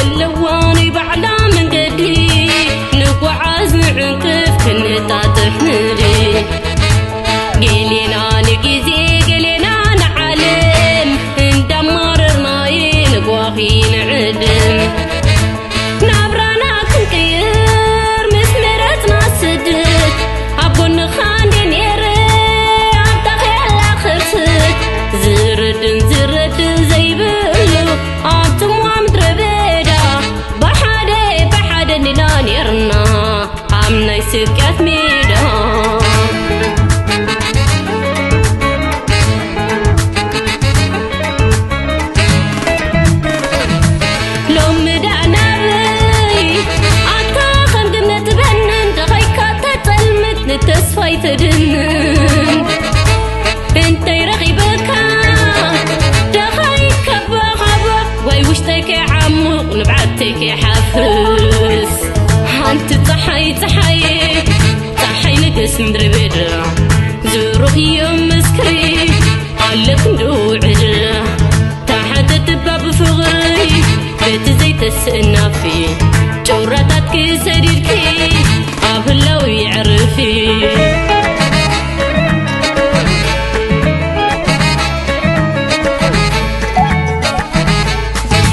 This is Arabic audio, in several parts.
زلواني بعلا من قدي نقعز نعنكف كنتا تحمري قلينا نقيزي قلينا نعلم ندمر الماي نقواخي نعدم نابرانا كنكير مسمرتنا سدت أبون خاندي نيري عبتخيل آخرتت زردن زي بلو عبتموا مدربيدا بحادي نلان يرنا عمنا يسكت ميدا تسفاي تدنن انت يرغبك دخيك بغبك واي وشتك عمق نبعتك حافز انت تحي نقس مدري بدرا زروح يوم مسكري علق ندوع عجلة تحت الدباب فغري بيت زي تسقنافي جوراتك سريركي أبلو يعرفي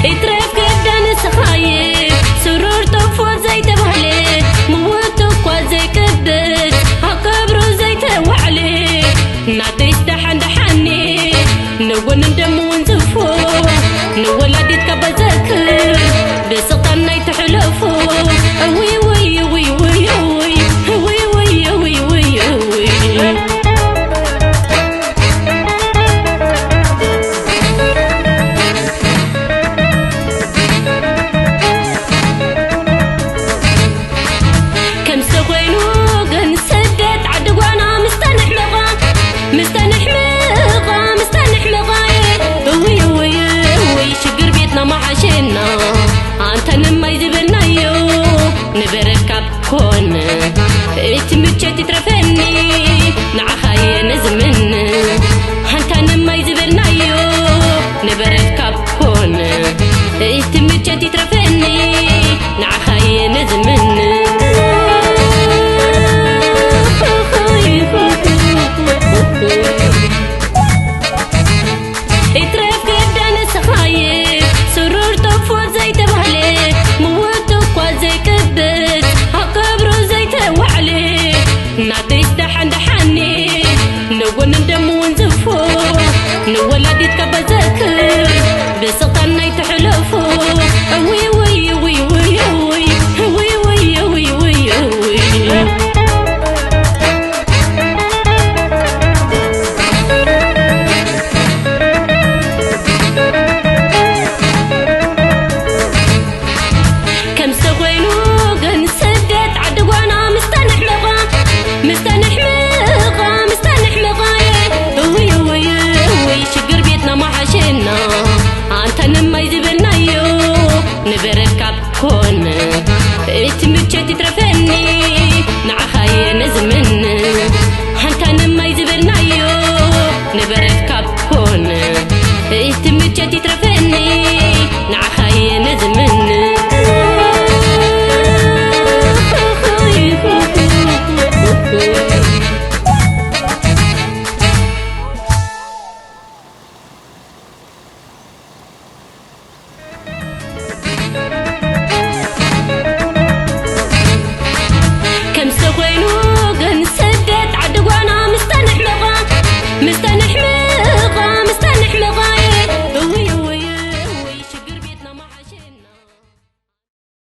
اترف قدان سخايف سرور طفور زي تبهلي موتك وزي كبت هكبرو زي توعلي نعطي استحن دحني نقول ندم ونزفو نولد يتكبزكر بسطنا يتحلفو وي وي وي وي نبركب كون اتمشيت ترفني نعخاي نزمن انت نما يزبلنايو نبركب كون اتمشيت ترفني نعخاي نزمن اترف قدان سخايف سرور طفور زي تبهلي موتك وزي كبت هكبرو زي توعلي نعطي استحن دحني نقول ندم ونزفو نولد يتكبزكر بسطنا يتحلفو وي وي وي وي وي وي وي وي وي نبركب كون اتمشيت ترفني